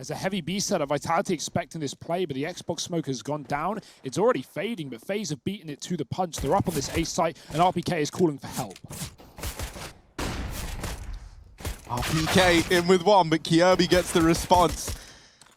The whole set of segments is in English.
There's a heavy B setup. Vitality expecting this play, but the Xbox smoke has gone down. It's already fading, but FaZe have beaten it to the punch. They're up on this A site, and RPK is calling for help. RPK in with one, but Kirby gets the response.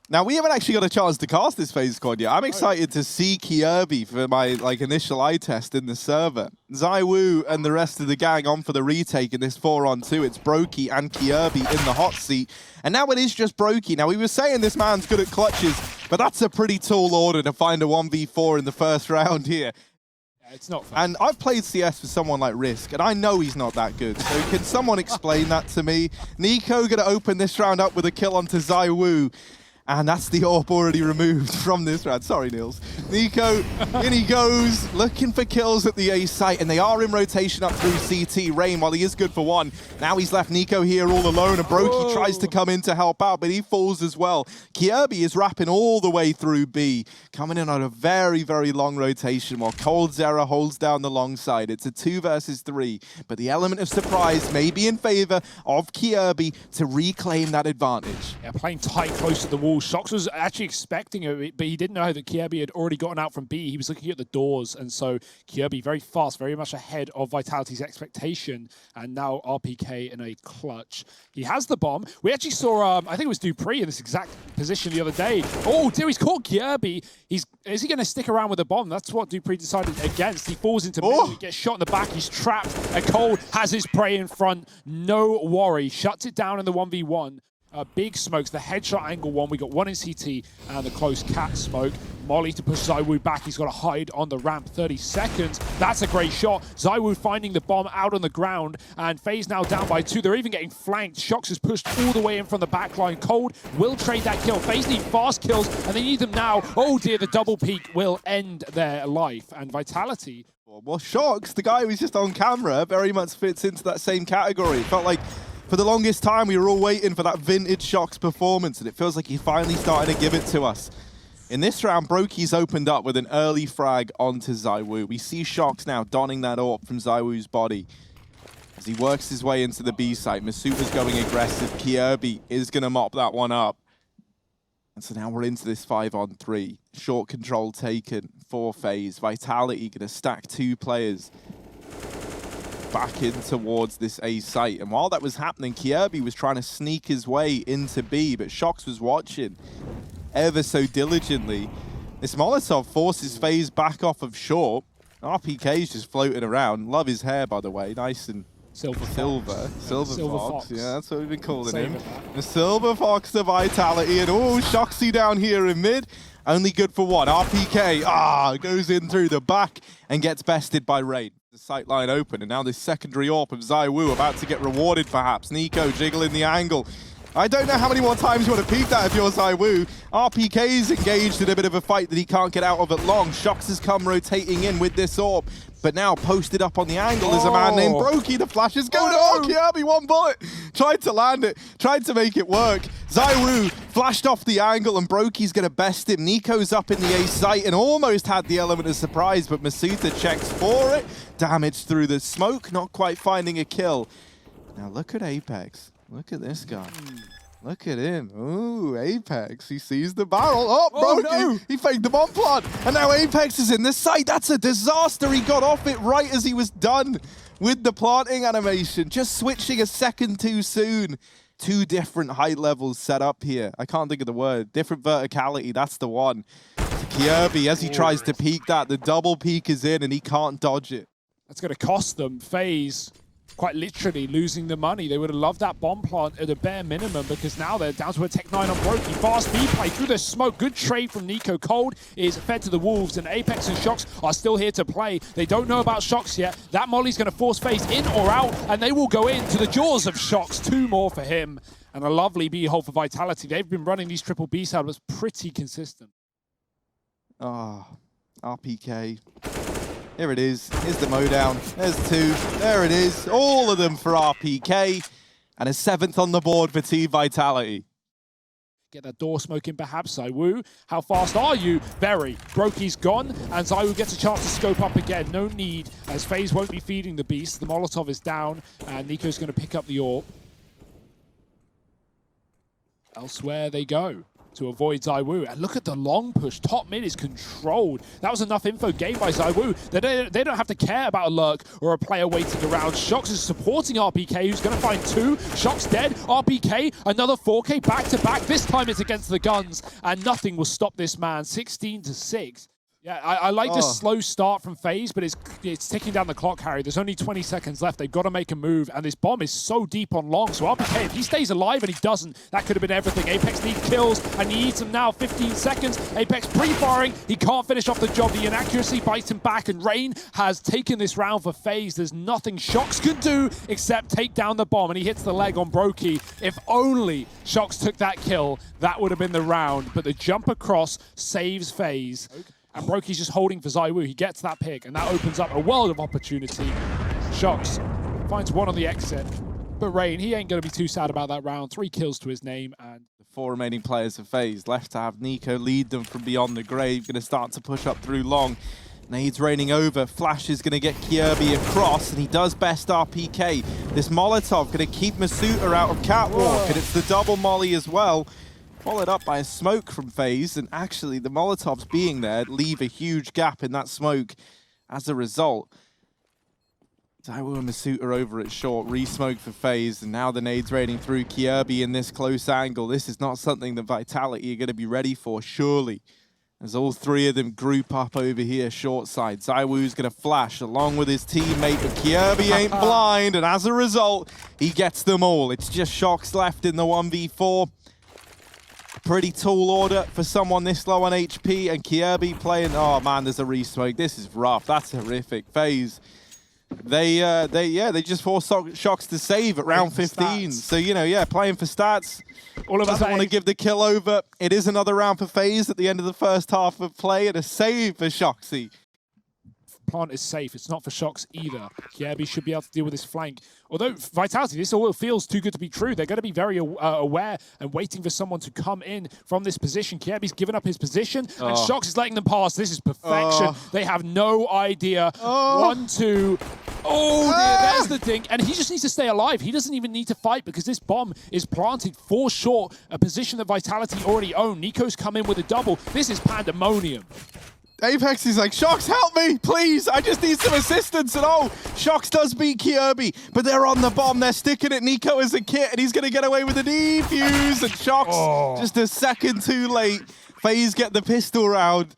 Now, we haven't actually got a chance to cast this FaZe squad yet. I'm excited to see Kirby for my initial eye test in the server. zywoo and the rest of the gang on for the retake in this 4-on-2. It's Brokey and Kirby in the hot seat. And now it is just Brokey. Now, we were saying this man's good at clutches, but that's a pretty tall order to find a 1v4 in the first round here. It's not fun. And I've played CS with someone like Risk, and I know he's not that good. So can someone explain that to me? niko going to open this round up with a kill onto zywoo. And that's the AWP already removed from this round. Sorry, Niels. niko, in he goes, looking for kills at the A site, and they are in rotation up through CT. Rain, while he is good for one, now he's left niko here all alone, and Brokey tries to come in to help out, but he falls as well. Kirby is wrapping all the way through B, coming in on a very, very long rotation, while coldzera holds down the long side. It's a 2 versus 3, but the element of surprise may be in favor of Kirby to reclaim that advantage. Yeah, playing tight, close to the wall. Shox was actually expecting it, but he didn't know that Kirby had already gotten out from B. He was looking at the doors, and so Kirby very fast, very much ahead of Vitality's expectation, and now RPK in a clutch. He has the bomb. We actually saw, I think it was Dupree in this exact position the other day. Oh, dear, he's caught Kirby. Is he going to stick around with the bomb? That's what Dupree decided against. He falls into middle, he gets shot in the back, he's trapped, and Cold has his prey in front. No worry, shuts it down in the 1v1. Big smokes, the headshot angle one. We got one in CT and the close cat smoke. Molly to push zywoo back. He's got to hide on the ramp. 30 seconds. That's a great shot. zywoo finding the bomb out on the ground, and FaZe now down by 2. They're even getting flanked. Shox is pushed all the way in from the back line. Cold will trade that kill. FaZe need fast kills, and they need them now. Oh dear, the double peak will end their life. And Vitality... Well, Shox, the guy who's just on camera, very much fits into that same category. It felt like for the longest time, we were all waiting for that vintage Shox performance, and it feels like he finally started to give it to us. In this round, Brokey's opened up with an early frag onto zywoo. We see Shox now donning that AWP from zywoo's body as he works his way into the B site. Masuda's going aggressive. Kirby is going to mop that one up. And so now we're into this 5-on-3. Short control taken for FaZe. Vitality going to stack 2 players back in towards this A site. And while that was happening, Kirby was trying to sneak his way into B, but Shox was watching ever so diligently. This Molotov forces FaZe back off of short. RPK's just floating around. Love his hair, by the way. Nice and silver fox. Yeah, that's what we've been calling him. The silver fox to Vitality. And oh, Shoxy down here in mid. Only good for one. RPK goes in through the back and gets bested by Rain. The sight line open, and now this secondary AWP of zywoo about to get rewarded perhaps. niko jiggling the angle. I don't know how many more times you want to peek that if you're zywoo. RPK's engaged in a bit of a fight that he can't get out of at long. Shox has come rotating in with this AWP, but now posted up on the angle is a man named Brokey. The flash is going to Kirby, one bullet. Tried to land it, tried to make it work. zywoo flashed off the angle, and Brokey's going to best him. niko's up in the A site and almost had the element of surprise, but Masuda checks for it. Damage through the smoke, not quite finding a kill. Now look at Apex. Look at this guy. Look at him. Ooh, Apex. He sees the barrel. Oh, Brokey. No. He faked the bomb plant. And now Apex is in the site. That's a disaster. He got off it right as he was done with the planting animation. Just switching a second too soon. 2 different height levels set up here. I can't think of the word. Different verticality. That's the one. Kirby, as he tries to peek that, the double peek is in and he can't dodge it. That's going to cost them. FaZe quite literally losing the money. They would have loved that bomb plant at a bare minimum, because now they're down to a Tech 9 on Brokey. Fast B play through the smoke. Good trade from niko. Cold is fed to the wolves, and Apex and Shox are still here to play. They don't know about Shox yet. That Molly's going to force FaZe in or out, and they will go into the jaws of Shox. 2 more for him, and a lovely B hole for Vitality. They've been running these triple B saddles pretty consistent. RPK. Here it is. Here's the mowdown. There's 2. There it is. All of them for RPK. And a 7th on the board for Team Vitality. Get that door smoking perhaps. zywoo, how fast are you? Very. Brokey's gone, and zywoo gets a chance to scope up again. No need, as FaZe won't be feeding the beast. The Molotov is down, and niko's going to pick up the AWP. Elsewhere they go. to avoid zywoo. And look at the long push. Top mid is controlled. That was enough info gained by zywoo. They don't have to care about a lurk or a player waiting around. Shox is supporting RPK, who's going to find 2. Shox dead. RPK, another 4K back-to-back. This time it's against the guns, and nothing will stop this man. 16-6. Yeah, I like this slow start from FaZe, but it's ticking down the clock, Harry. There's only 20 seconds left. They've got to make a move, and this bomb is so deep on long. So RPK, if he stays alive and he doesn't, that could have been everything. Apex need kills, and he needs them now. 15 seconds. Apex pre-firing. He can't finish off the job. The inaccuracy bites him back, and Rain has taken this round for FaZe. There's nothing Shox can do except take down the bomb, and he hits the leg on Brokey. If only Shox took that kill, that would have been the round. But the jump across saves FaZe. Okay. And Brokey's just holding for zywoo. He gets that pick, and that opens up a world of opportunity. Shox finds one on the exit. But Rain, he ain't going to be too sad about that round. 3 kills to his name. And the 4 remaining players of FaZe left to have niko lead them from beyond the grave. Going to start to push up through long. Nades raining over. Flash is going to get Kirby across, and he does best RPK. This Molotov going to keep Masuta out of Catwalk, and it's the double molly as well. Followed up by a smoke from FaZe, and actually the Molotovs being there leave a huge gap in that smoke as a result. zywoo and Masuta over at short, re-smoke for FaZe, and now the nades raining through Kirby in this close angle. This is not something that Vitality are going to be ready for, surely, as all 3 of them group up over here short side. zywoo's going to flash along with his teammate, but Kirby ain't blind, and as a result, he gets them all. It's just Shox left in the 1v4. Pretty tall order for someone this low on HP, and Kirby playing. Oh man, there's a re-smoke. This is rough. That's horrific. FaZe, they just forced Shox to save at round 15. Stats. So playing for stats. All of us want to give the kill over. It is another round for FaZe at the end of the first half of play, and a save for Shoxy. Plant is safe. It's not for Shox either. Kirby should be able to deal with this flank. Although Vitality, this all feels too good to be true. They're going to be very aware and waiting for someone to come in from this position. Kirby's given up his position, and Shox is letting them pass. This is perfection. They have no idea. 1, 2. Oh, dear, there's the dink. And he just needs to stay alive. He doesn't even need to fight because this bomb is planted 4 short, a position that Vitality already own. niko's come in with a double. This is pandemonium. Apex is like, Shox, help me, please. I just need some assistance. And Shox does beat Kirby, but they're on the bomb. They're sticking it. niko is a kit, and he's going to get away with the defuse. And Shox, just a second too late. FaZe get the pistol round.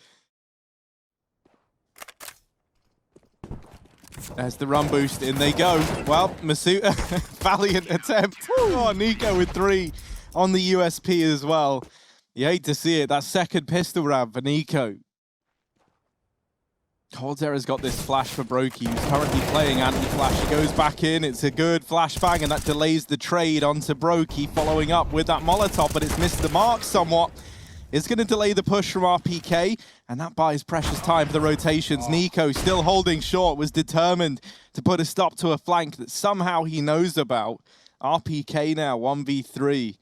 There's the run boost. In they go. Well, Masuta, valiant attempt. Oh, niko with 3 on the USP as well. You hate to see it. That second pistol round for niko. coldzera's got this flash for Brokey, who's currently playing anti-flash. He goes back in, it's a good flashbang, and that delays the trade onto Brokey, following up with that Molotov, but it's missed the mark somewhat. It's going to delay the push from RPK, and that buys precious time for the rotations. niko, still holding short, was determined to put a stop to a flank that somehow he knows about. RPK now, 1v3.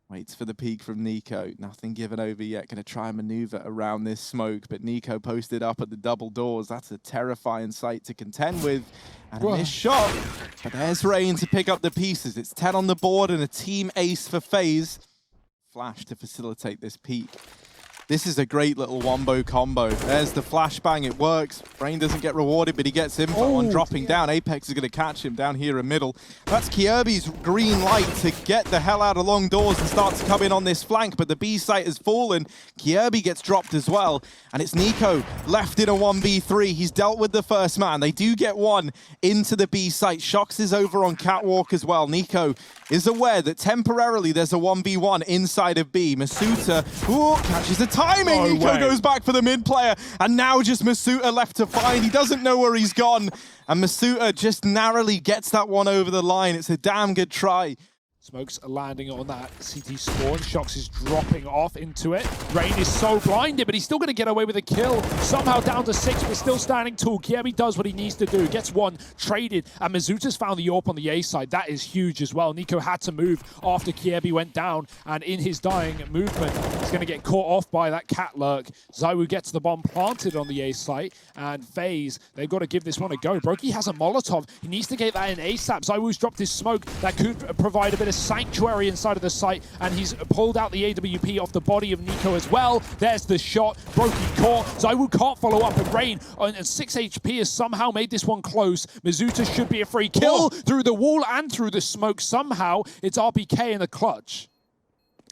Waits for the peek from niko. Nothing given over yet. Going to try and maneuver around this smoke, but niko posted up at the double doors. That's a terrifying sight to contend with. And a missed shot. But there's Rain to pick up the pieces. It's 10 on the board and a team ace for FaZe. Flash to facilitate this peek. This is a great little wombo combo. There's the flashbang, it works. Rain doesn't get rewarded, but he gets info on dropping down. Apex is going to catch him down here in middle. That's Kirby's green light to get the hell out of long doors and start to come in on this flank, but the B site has fallen. Kirby gets dropped as well, and it's niko left in a 1v3. He's dealt with the first man. They do get one into the B site. Shox is over on Catwalk as well. niko is aware that temporarily there's a 1v1 inside of B. Masuta catches the timing. niko goes back for the mid player, and now just Masuta left to find. He doesn't know where he's gone, and Masuta just narrowly gets that one over the line. It's a damn good try. Smokes are landing on that CT spawn. Shox is dropping off into it. Rain is so blinded, but he's still going to get away with a kill. Somehow down to 6, but still standing tall. Kirby does what he needs to do. Gets one, traded, and Mazuta's found the AWP on the A side. That is huge as well. niko had to move after Kirby went down, and in his dying movement, he's going to get caught off by that cat lurk. zywoo gets the bomb planted on the A site, and FaZe, they've got to give this one a go. Brokey has a Molotov. He needs to get that in ASAP. zywoo's dropped his smoke. That could provide a bit of sanctuary inside of the site, and he's pulled out the AWP off the body of niko as well. There's the shot. Brokey caught. zywoo can't follow up, and Rain on 6 HP has somehow made this one close. Mizuta should be a free kill through the wall and through the smoke. Somehow, it's RPK in the clutch.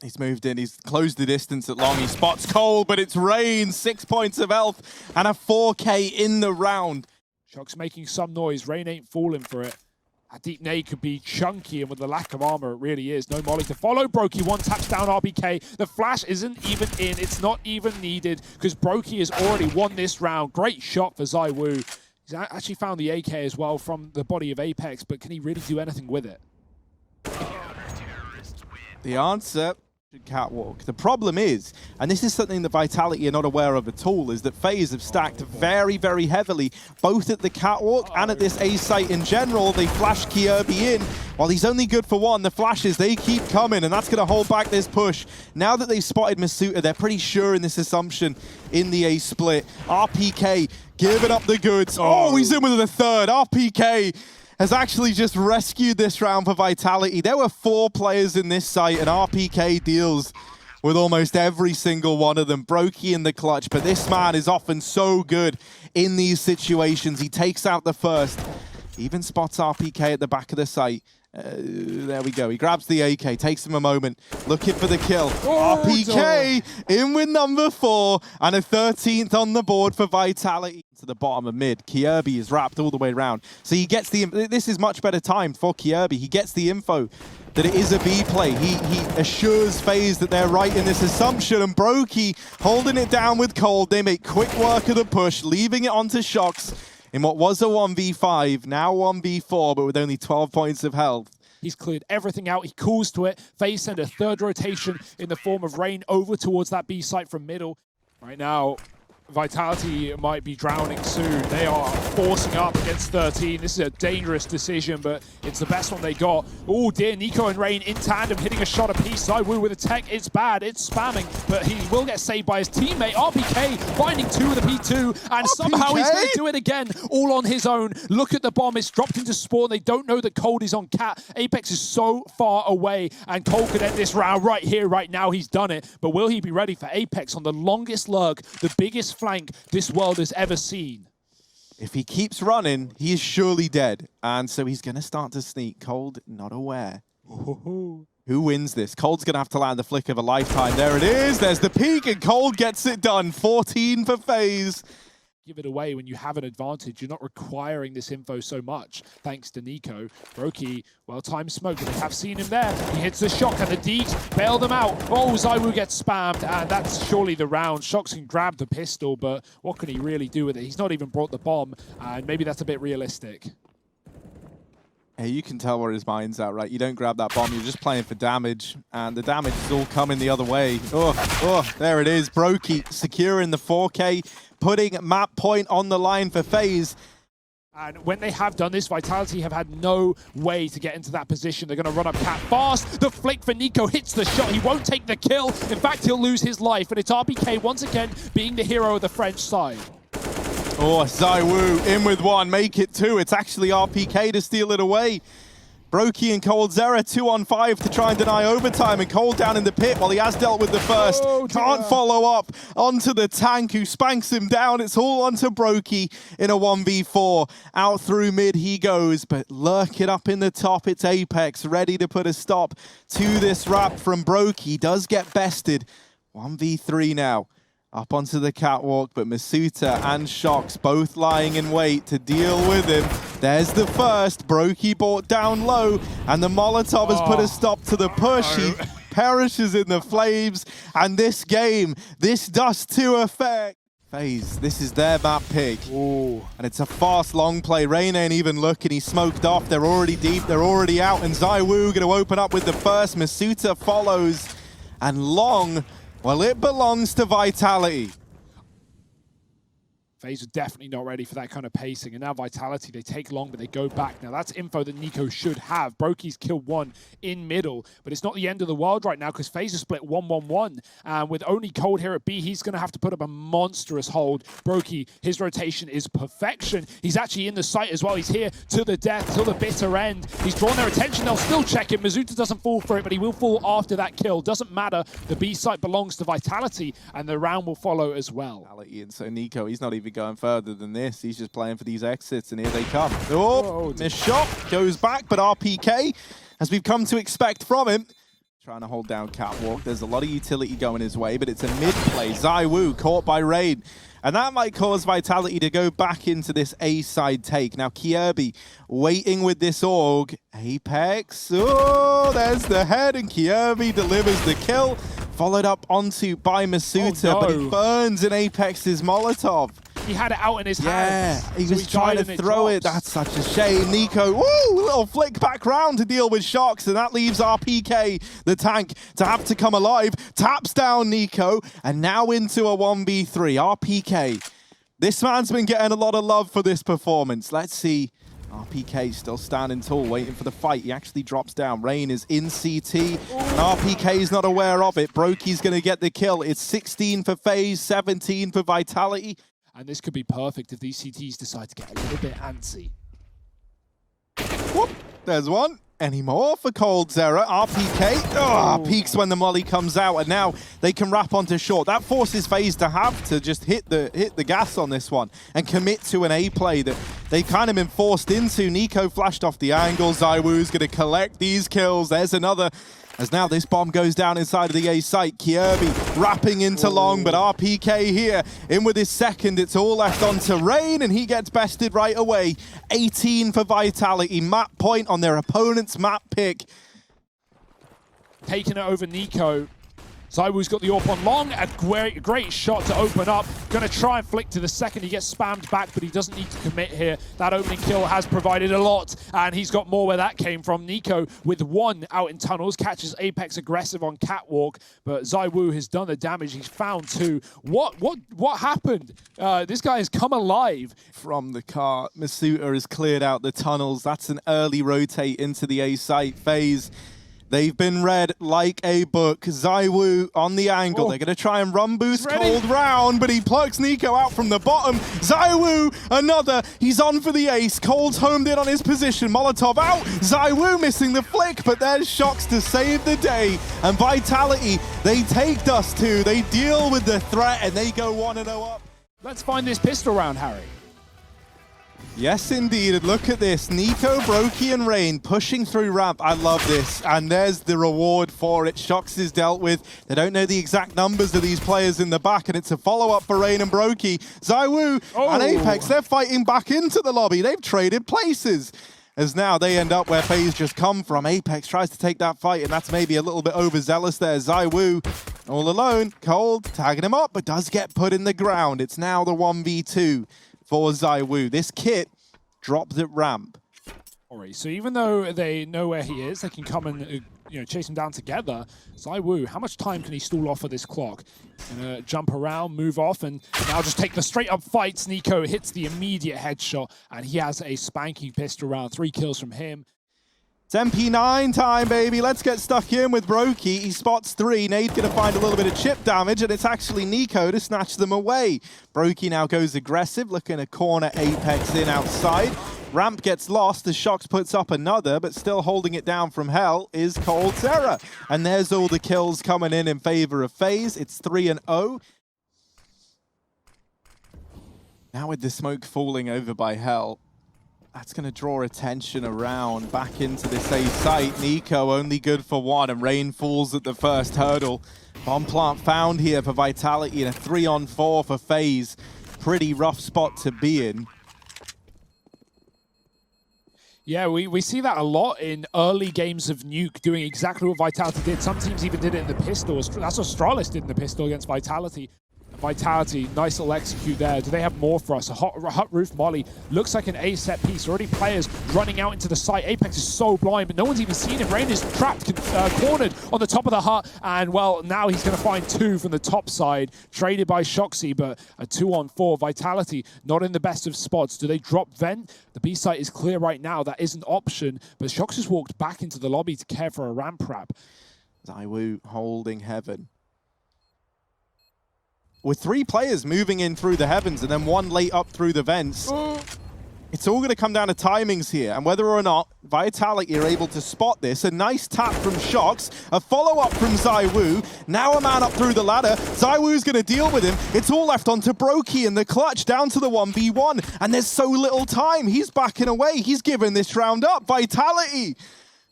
He's moved in, he's closed the distance at long, he spots Cole, but it's Rain, 6 points of health, and a 4K in the round. Shock's making some noise, Rain ain't falling for it. A deep nade could be chunky, and with the lack of armor, it really is. No molly to follow. Brokey one taps down RPK. The flash isn't even in. It's not even needed because Brokey has already won this round. Great shot for zywoo. He's actually found the AK as well from the body of Apex, but can he really do anything with it? The answer, catwalk. The problem is, and this is something that Vitality are not aware of at all, is that FaZe have stacked very, very heavily, both at the catwalk and at this A site in general. They flash Kirby in. While he's only good for one, the flashes, they keep coming, and that's going to hold back this push. Now that they've spotted Mizuta, they're pretty sure in this assumption in the A split. RPK giving up the goods. Oh, he's in with the third. RPK has actually just rescued this round for Vitality. There were 4 players in this site, and RPK deals with almost every single one of them. Brokey in the clutch, but this man is often so good in these situations. He takes out the first, even spots RPK at the back of the site. There we go. He grabs the AK, takes him a moment, looking for the kill. RPK in with number 4 and a 13th on the board for Vitality. To the bottom of mid, Kirby is wrapped all the way around. So he gets the, this is much better time for Kirby. He gets the info that it is a B play. He assures FaZe that they're right in this assumption, and Brokey holding it down with Cold. They make quick work of the push, leaving it onto Shox in what was a 1v5, now 1v4, but with only 12 points of health. He's cleared everything out. He calls to it. FaZe send a third rotation in the form of Rain over towards that B site from middle. Right now, Vitality might be drowning soon. They are forcing up against 13. This is a dangerous decision, but it's the best one they got. Oh dear, niko and Rain in tandem, hitting a shot apiece. zywoo with a tech, it's bad, it's spamming, but he will get saved by his teammate. RPK finding 2 with a P2, and somehow he's going to do it again, all on his own. Look at the bomb, it's dropped into spawn. They don't know that Cold is on cat. Apex is so far away, and Cold could end this round right here, right now. He's done it, but will he be ready for Apex on the longest lurk, the biggest flank this world has ever seen? If he keeps running, he is surely dead. And so he's going to start to sneak. Cold not aware. Who wins this? Cold's going to have to land the flick of a lifetime. There it is. There's the peak, and Cold gets it done. 14 for FaZe. Give it away when you have an advantage. You're not requiring this info so much, thanks to niko. Brokey, well-timed smoke, but they have seen him there. He hits the shock, and the Deeks bail them out. Oh, zywoo gets spammed, and that's surely the round. Shox can grab the pistol, but what can he really do with it? He's not even brought the bomb, and maybe that's a bit realistic. Hey, you can tell where his mind's at, right? You don't grab that bomb, you're just playing for damage, and the damage is all coming the other way. Oh, there it is. Brokey securing the 4K, putting map point on the line for FaZe. And when they have done this, Vitality have had no way to get into that position. They're going to run up cat fast. The flick for niko hits the shot. He won't take the kill. In fact, he'll lose his life. And it's RPK once again being the hero of the French side. Oh, zywoo in with 1, make it 2. It's actually RPK to steal it away. Brokey and coldzera 2-on-5 to try and deny overtime, and Cold down in the pit while he has dealt with the first. Can't follow up onto the tank who spanks him down. It's all onto Brokey in a 1v4. Out through mid he goes, but lurking up in the top, it's Apex ready to put a stop to this wrap from Brokey. Does get bested. 1v3 now. Up onto the catwalk, but Mizuta and Shox both lying in wait to deal with him. There's the first. Brokey brought down low, and the Molotov has put a stop to the push. He perishes in the flames, and this game, this does to effect. FaZe, this is their map pick. And it's a fast, long play. Rain ain't even looking. He's smoked off. They're already deep. They're already out, and zywoo going to open up with the first. Mizuta follows, and long, well, it belongs to Vitality. FaZe are definitely not ready for that kind of pacing. And now Vitality, they take long, but they go back. Now, that's info that niko should have. Brokey's killed one in middle, but it's not the end of the world right now because FaZe are split 1-1-1. And with only Cold here at B, he's going to have to put up a monstrous hold. Brokey, his rotation is perfection. He's actually in the site as well. He's here to the death, till the bitter end. He's drawn their attention. They'll still check it. Mizuta doesn't fall for it, but he will fall after that kill. Doesn't matter. The B site belongs to Vitality, and the round will follow as well. And so niko, he's not even going further than this. He's just playing for these exits, and here they come. Oh, missed shot, goes back, but RPK, as we've come to expect from him, trying to hold down Catwalk. There's a lot of utility going his way, but it's a mid play. zywoo caught by Raid. And that might cause Vitality to go back into this A-side take. Now, Kirby waiting with this org. Apex, oh, there's the head, and Kirby delivers the kill. Followed up onto by Masuta, but it burns in Apex's Molotov. He had it out in his hand. Yeah, he was trying to throw it. That's such a shame. niko, woo, little flick back round to deal with shocks, and that leaves RPK, the tank, to have to come alive. Taps down niko, and now into a 1v3. RPK, this man's been getting a lot of love for this performance. Let's see. RPK still standing tall, waiting for the fight. He actually drops down. Rain is in CT, and RPK is not aware of it. Brokey's going to get the kill. It's 16 for FaZe, 17 for Vitality. And this could be perfect if these CTs decide to get a little bit antsy. Whoop, there's one. Any more for coldzera? RPK, peaks when the molly comes out, and now they can wrap onto short. That forces FaZe to have to just hit the gas on this one and commit to an A play that they've kind of been forced into. niko flashed off the angle. zywoo's going to collect these kills. There's another. As now this bomb goes down inside of the A site. Kirby wrapping into long, but RPK here in with his second. It's all left onto Rain, and he gets bested right away. 18 for Vitality. Map point on their opponent's map pick. Taking it over niko. zywoo's got the AWP on long, a great shot to open up. Gonna try and flick to the second. He gets spammed back, but he doesn't need to commit here. That opening kill has provided a lot, and he's got more where that came from. niko with one out in tunnels, catches Apex aggressive on Catwalk, but zywoo has done the damage. He's found two. What happened? This guy has come alive. From the car, Masuta has cleared out the tunnels. That's an early rotate into the A site. FaZe, they've been read like a book. zywoo on the angle. They're going to try and run boost Cold round, but he plucks niko out from the bottom. zywoo, another. He's on for the ace. Cold's homed in on his position. Molotov out. zywoo missing the flick, but there's shocks to save the day. And Vitality, they take Dust 2. They deal with the threat, and they go 1-0 up. Let's find this pistol round, Harry. Yes, indeed. And look at this. niko, Brokey, and Rain pushing through ramp. I love this. And there's the reward for it. Shocks is dealt with. They don't know the exact numbers of these players in the back, and it's a follow-up for Rain and Brokey. zywoo and Apex, they're fighting back into the lobby. They've traded places. As now they end up where FaZe just come from. Apex tries to take that fight, and that's maybe a little bit overzealous there. zywoo all alone. Cold tagging him up, but does get put in the ground. It's now the 1v2 for zywoo. This kit dropped at ramp. So even though they know where he is, they can come and chase him down together. zywoo, how much time can he stall off of this clock? Gonna jump around, move off, and now just take the straight up fights. niko hits the immediate headshot, and he has a spanking pistol round. 3 kills from him. It's MP9 time, baby. Let's get stuck in with Brokey. He spots 3. Nade gonna find a little bit of chip damage, and it's actually niko to snatch them away. Brokey now goes aggressive, looking to corner Apex in outside. Ramp gets lost as Shocks puts up another, but still holding it down from hell is coldzera. And there's all the kills coming in favor of FaZe. It's 3-0. Now with the smoke falling over by hell, that's going to draw attention around back into this A site. niko only good for 1, and Rain falls at the first hurdle. Bomb plant found here for Vitality, and a 3-on-4 for FaZe. Pretty rough spot to be in. Yeah, we see that a lot in early games of Nuke, doing exactly what Vitality did. Some teams even did it in the pistol. That's what Astralis did in the pistol against Vitality. Vitality, nice little execute there. Do they have more for us? A hut roof molly. Looks like an A set piece. Already players running out into the site. Apex is so blind, but no one's even seen him. Rain is trapped, cornered on the top of the hut. And, well, now he's going to find two from the top side. Traded by Shoxy, but a 2-on-4. Vitality not in the best of spots. Do they drop Vent? The B site is clear right now. That is an option. But Shoxy's walked back into the lobby to care for a ramp wrap. zywoo holding heaven. With 3 players moving in through the heavens and then 1 late up through the vents, it's all going to come down to timings here. And whether or not Vitality are able to spot this, a nice tap from Shox, a follow-up from zywoo, now a man up through the ladder. zywoo's going to deal with him. It's all left onto Brokey in the clutch, down to the 1v1. And there's so little time. He's backing away. He's given this round up. Vitality!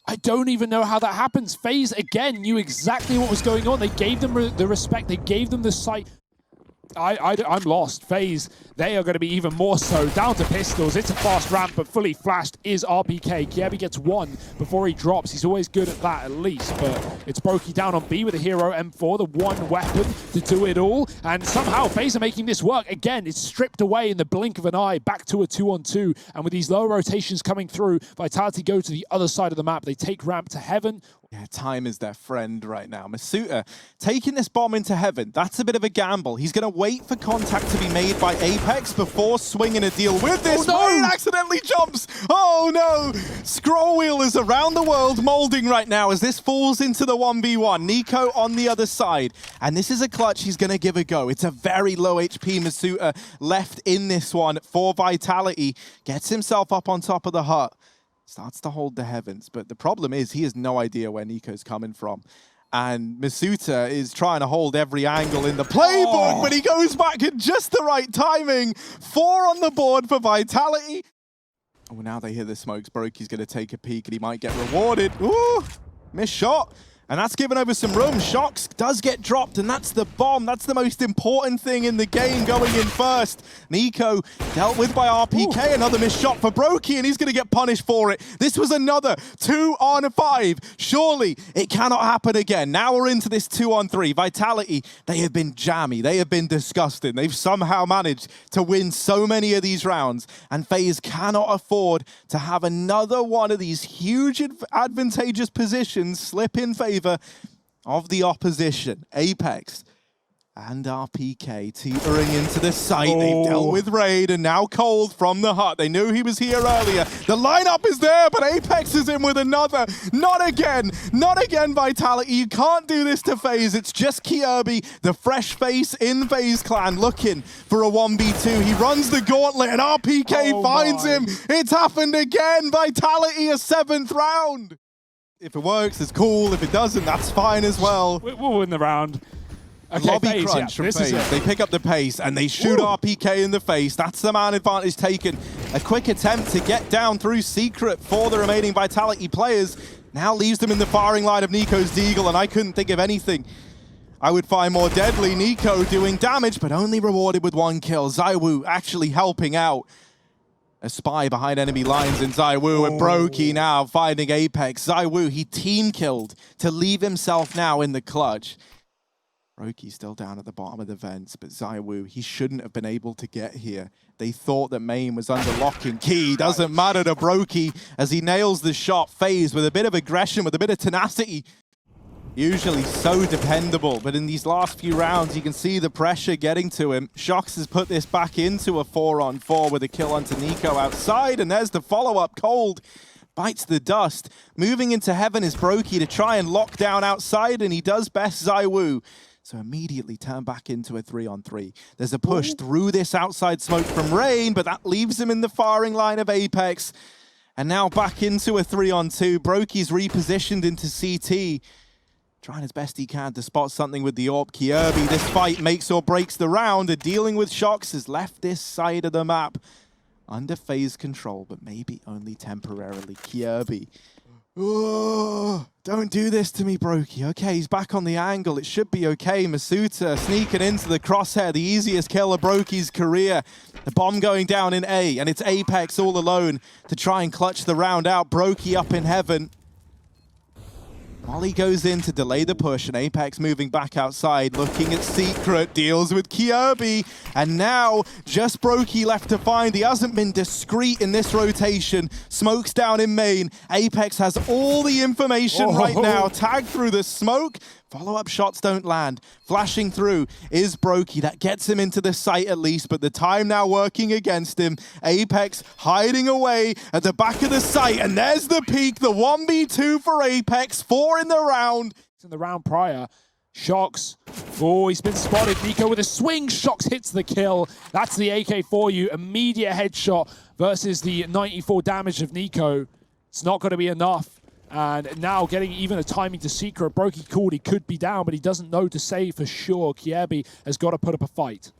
I don't even know how that happens. FaZe, again, knew exactly what was going on. They gave them the respect. They gave them the sight. I'm lost. FaZe, they are going to be even more so. Down to pistols. It's a fast ramp, but fully flashed is RPK. Kiebi gets 1 before he drops. He's always good at that, at least. But it's Brokey down on B with a hero M4, the one weapon to do it all. And somehow FaZe are making this work. Again, it's stripped away in the blink of an eye, back to a 2-on-2. And with these low rotations coming through, Vitality go to the other side of the map. They take ramp to heaven. Yeah, time is their friend right now. Masuta taking this bomb into heaven. That's a bit of a gamble. He's going to wait for contact to be made by Apex before swinging a deal with this. Oh, no! Rain accidentally jumps. Oh, no. Scroll wheel is around the world molding right now as this falls into the 1v1. niko on the other side. And this is a clutch he's going to give a go. It's a very low HP Masuta left in this one for Vitality. Gets himself up on top of the hut. Starts to hold the heavens, but the problem is he has no idea where niko's coming from. And Masuta is trying to hold every angle in the playbook, but he goes back at just the right timing. 4 on the board for Vitality. Oh, now they hear the smokes. Brokey's going to take a peek and he might get rewarded. Ooh, missed shot. And that's given over some room. Shox does get dropped, and that's the bomb. That's the most important thing in the game going in first. niko dealt with by RPK. Ooh. Another missed shot for Brokey, and he's going to get punished for it. This was another 2-on-5. Surely it cannot happen again. Now we're into this 2-on-3. Vitality, they have been jammy. They have been disgusting. They've somehow managed to win so many of these rounds, and FaZe cannot afford to have another one of these huge advantageous positions slip in favor of the opposition. Apex and RPK teetering into the site. Oh. They've dealt with Raid and now Cold from the hut. They knew he was here earlier. The lineup is there, but Apex is in with another. Not again. Not again, Vitality. You can't do this to FaZe. It's just Kiebi, the fresh face in FaZe Clan, looking for a 1v2. He runs the gauntlet and RPK finds him. It's happened again. Vitality, a 7th round. If it works, it's cool. If it doesn't, that's fine as well. We'll win the round. Okay, Lobby FaZe, crunch from this FaZe. They pick up the pace and they shoot RPK in the face. That's the man advantage taken. A quick attempt to get down through secret for the remaining Vitality players. Now leaves them in the firing line of niko's Deagle, and I couldn't think of anything I would find more deadly. niko doing damage, but only rewarded with 1 kill. zywoo actually helping out. A spy behind enemy lines in zywoo, and Brokey now finding Apex. zywoo, he team killed to leave himself now in the clutch. Brokey still down at the bottom of the vents, but zywoo, he shouldn't have been able to get here. They thought that main was under lock and key. Doesn't matter to Brokey as he nails the shot. FaZe with a bit of aggression, with a bit of tenacity. Usually so dependable, but in these last few rounds, you can see the pressure getting to him. Shox has put this back into a 4-on-4 with a kill onto niko outside, and there's the follow-up. Cold bites the dust. Moving into heaven is Brokey to try and lock down outside, and he does best zywoo. So immediately turn back into a 3-on-3. There's a push through this outside smoke from Rain, but that leaves him in the firing line of Apex. And now back into a 3-on-2. Brokey's repositioned into CT. Trying as best he can to spot something with the AWP. Kiebi, this fight makes or breaks the round. And dealing with Shox has left this side of the map under FaZe control, but maybe only temporarily. Kiebi. Oh, don't do this to me, Brokey. Okay, he's back on the angle. It should be okay. Masuta sneaking into the crosshair. The easiest kill of Brokey's career. The bomb going down in A, and it's Apex all alone to try and clutch the round out. Brokey up in heaven. Molly goes in to delay the push, and Apex moving back outside, looking at Secret, deals with Kirby, and now just Brokey left to find. He hasn't been discreet in this rotation. Smoke's down in main. Apex has all the information right now. Tagged through the smoke. Follow-up shots don't land. Flashing through is Brokey. That gets him into the site at least, but the time now working against him. Apex hiding away at the back of the site, and there's the peak. The 1v2 for Apex. 4 in the round. In the round prior, Shox. Oh, he's been spotted. niko with a swing. Shox hits the kill. That's the AK for you. Immediate headshot versus the 94 damage of niko. It's not going to be enough. And now getting even a timing to Secret. Brokey called he could be down, but he doesn't know to say for sure. Kirby has got to put up a fight.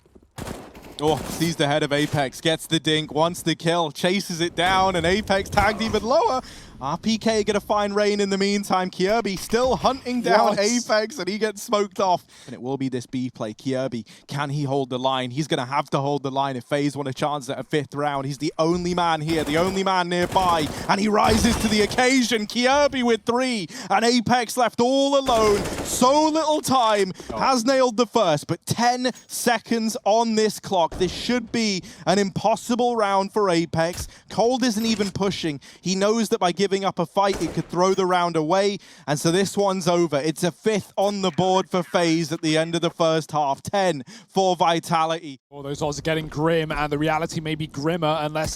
Oh, sees the head of Apex, gets the dink, wants the kill, chases it down, and Apex tagged even lower. RPK gonna find Rain in the meantime. Kirby still hunting down Apex, and he gets smoked off. And it will be this B play. Kirby, can he hold the line? He's gonna have to hold the line if FaZe want a chance at a 5th round. He's the only man here, the only man nearby, and he rises to the occasion. Kirby with 3, and Apex left all alone. So little time, has nailed the first, but 10 seconds on this clock. This should be an impossible round for Apex. Cold isn't even pushing. He knows that by giving up a fight, it could throw the round away, and so this one's over. It's a 5th on the board for FaZe at the end of the first half. 10 for Vitality. All those odds are getting grim, and the reality may be grimmer unless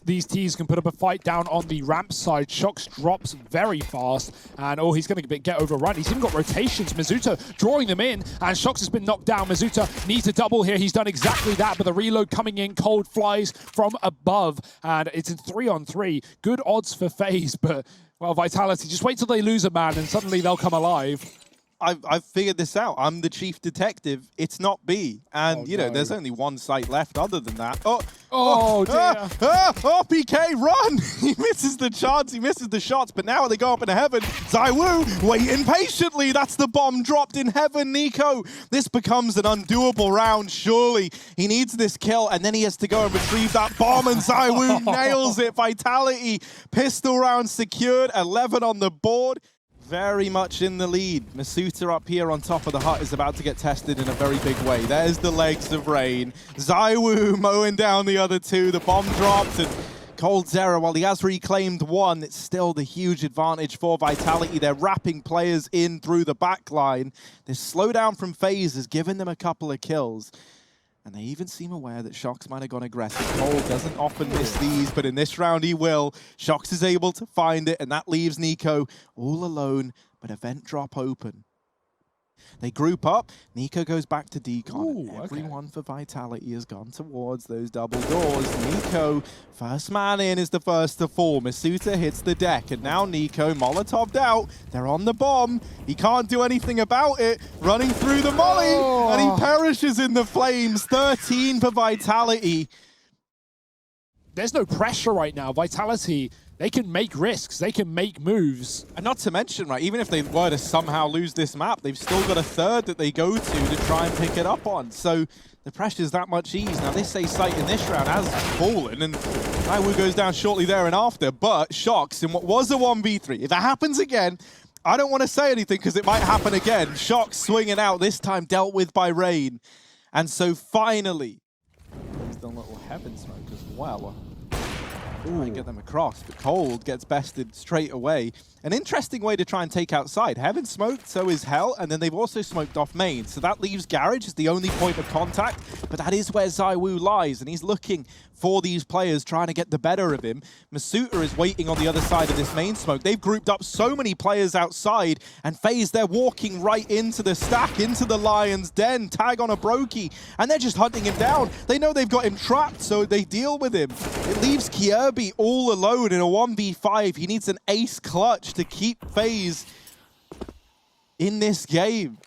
these teams can put up a fight down on the ramp side. Shox drops very fast, and he's going to get overrun. He's even got rotations. mizuta drawing them in, and Shox has been knocked down. mizuta needs a double here. He's done exactly that, but the reload coming in. Cold flies from above, and it's in 3-on-3. Good odds for FaZe, but, well, Vitality, just wait till they lose a man, and suddenly they'll come alive. I've figured this out. I'm the chief detective. It's not B. And, you know, there's only one site left other than that. Oh dear. PK, run! He misses the chance, he misses the shots, but now they go up in heaven. zywoo waiting patiently. That's the bomb dropped in heaven. niko, this becomes an undoable round, surely. He needs this kill, and then he has to go and retrieve that bomb, and zywoo nails it. Vitality, pistol round secured, 11 on the board. Very much in the lead. mizuta up here on top of the hut is about to get tested in a very big way. There's the legs of Rain. zywoo mowing down the other 2. The bomb dropped, and coldzera, while he has reclaimed 1, it's still the huge advantage for Vitality. They're wrapping players in through the back line. This slowdown from FaZe has given them a couple of kills. And they even seem aware that Shox might have gone aggressive. Cold doesn't often miss these, but in this round he will. Shox is able to find it, and that leaves niko all alone, but a vent drop open. They group up. niko goes back to decon. Everyone for Vitality has gone towards those double doors. niko, first man in, is the first to fall. mizuta hits the deck, and now niko, Molotov'd out. They're on the bomb. He can't do anything about it. Running through the molly, and he perishes in the flames. 13 for Vitality. There's no pressure right now. Vitality, they can make risks, they can make moves. And not to mention, right, even if they were to somehow lose this map, they've still got a 3rd that they go to try and pick it up on. So the pressure's that much ease. Now this A site in this round has fallen, and zywoo goes down shortly there and after, but Shox in what was a 1v3. If that happens again, I don't want to say anything because it might happen again. Shox swinging out, this time dealt with by Rain. And so finally, there's the little heaven smoke as well. Try and get them across, but Cold gets bested straight away. An interesting way to try and take outside. Heaven smoked, so is Hell, and then they've also smoked off main. So that leaves Garage as the only point of contact, but that is where zywoo lies, and he's looking for these players, trying to get the better of him. mizuta is waiting on the other side of this main smoke. They've grouped up so many players outside, and FaZe, they're walking right into the stack, into the Lion's Den, tag on a Brokey, and they're just hunting him down. They know they've got him trapped, so they deal with him. It leaves Kirby all alone in a 1v5. He needs an ace clutch to keep FaZe in this game.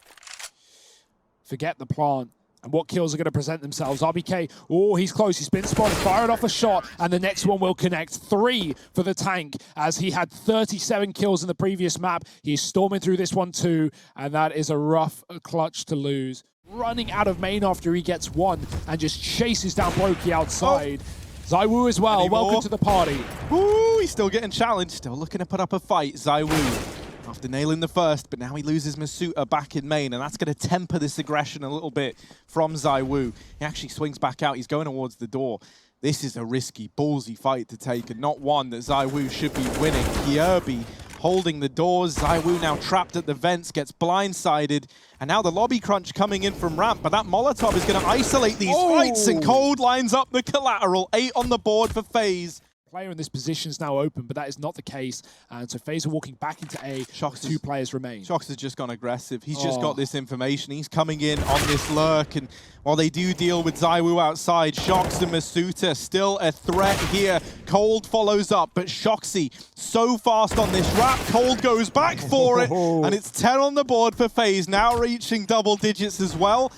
Forget the plant and what kills are going to present themselves. RBK, he's close. He's been spotted, fired off a shot, and the next one will connect. 3 for the tank, as he had 37 kills in the previous map. He's storming through this one too, and that is a rough clutch to lose. Running out of main after he gets 1 and just chases down Brokey outside. zywoo as well, welcome to the party. Ooh, he's still getting challenged, still looking to put up a fight. zywoo after nailing the first, but now he loses Masuta back in main, and that's going to temper this aggression a little bit from zywoo. He actually swings back out. He's going towards the door. This is a risky, ballsy fight to take, and not one that zywoo should be winning. Kirby holding the doors. zywoo now trapped at the vents, gets blindsided, and now the lobby crunch coming in from ramp, but that Molotov is going to isolate these fights, and Cold lines up the collateral. 8 on the board for FaZe. Player in this position is now open, but that is not the case. And so FaZe are walking back into A. Shox 2 players remain. Shox has just gone aggressive. He's just got this information. He's coming in on this lurk, and while they do deal with zywoo outside, Shox and Masuta still a threat here. Cold follows up, but Shoxy so fast on this wrap. Cold goes back for it, and it's 10 on the board for FaZe, now reaching double digits as well.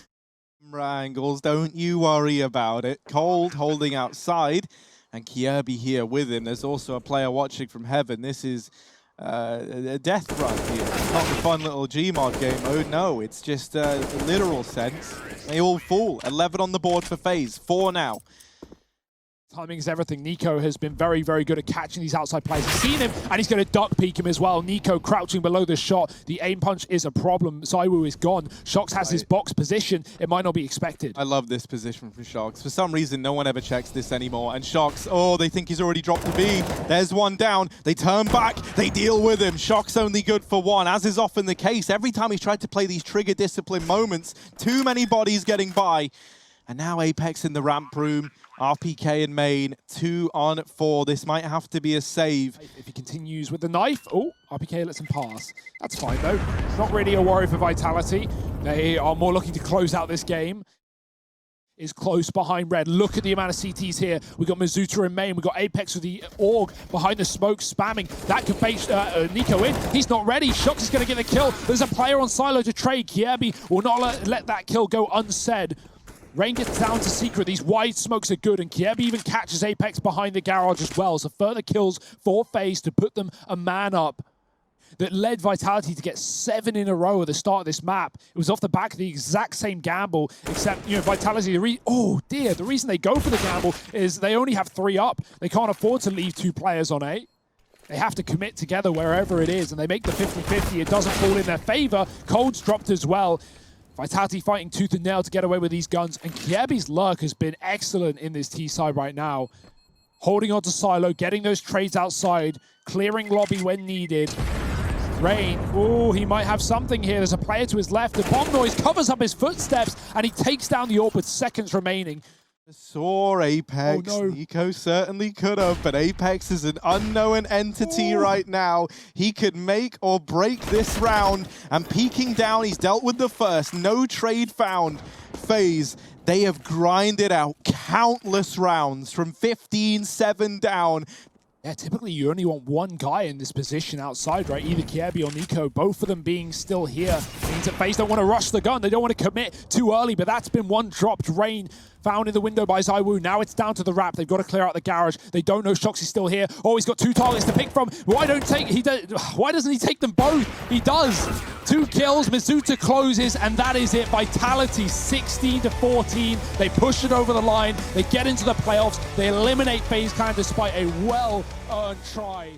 Angles, don't you worry about it. Cold holding outside, and Kirby here with him. There's also a player watching from heaven. This is a death run here. It's not the fun little Gmod game mode. No, it's just a literal sense. They all fall. 11 on the board for FaZe. 4 now. Timing is everything. niko has been very, very good at catching these outside players. He's seen him, and he's going to duck peek him as well. niko crouching below the shot. The aim punch is a problem. zywoo is gone. Shox has his box position. It might not be expected. I love this position from Shox. For some reason, no one ever checks this anymore. And Shox, oh, they think he's already dropped the B. There's one down. They turn back. They deal with him. Shox only good for 1, as is often the case. Every time he's tried to play these trigger discipline moments, too many bodies getting by. And now Apex in the ramp room. RPK in main, 2 on 4. This might have to be a save. If he continues with the knife, oh, RPK lets him pass. That's fine though. It's not really a worry for Vitality. They are more looking to close out this game. Is close behind red. Look at the amount of CTs here. We got Masuta in main. We got Apex with the AUG behind the smoke spamming. That could bait niko in. He's not ready. Shox is going to get the kill. There's a player on silo to trade. Kirby will not let that kill go unsaid. Rain gets down to secret. These wide smokes are good, and Kirby even catches Apex behind the garage as well. So further kills for FaZe to put them a man up. That led Vitality to get 7 in a row at the start of this map. It was off the back of the exact same gamble, except, you know, Vitality, the reason they go for the gamble is they only have 3 up. They can't afford to leave 2 players on A. They have to commit together wherever it is, and they make the 50-50. It doesn't fall in their favor. Cold's dropped as well. Vitality fighting tooth and nail to get away with these guns, and Kirby's luck has been excellent in this T side right now. Holding on to silo, getting those trades outside, clearing lobby when needed. Rain, oh, he might have something here. There's a player to his left. The bomb noise covers up his footsteps, and he takes down the AWP with seconds remaining. Saw Apex. Oh, no. niko certainly could have, but Apex is an unknown entity right now. He could make or break this round, and peeking down, he's dealt with the first. No trade found. FaZe, they have grinded out countless rounds from 15-7 down. Yeah, typically you only want one guy in this position outside, right? Either Kirby or niko, both of them being still here. Means that FaZe don't want to rush the gun. They don't want to commit too early, but that's been one dropped. Rain found in the window by zywoo. Now it's down to the wrap. They've got to clear out the garage. They don't know Shox is still here. Oh, he's got 2 targets to pick from. Why doesn't he take them both? He does. 2 kills. Masuta closes, and that is it. Vitality 16-14. They push it over the line. They get into the playoffs. They eliminate FaZe Clan despite a well-earned try.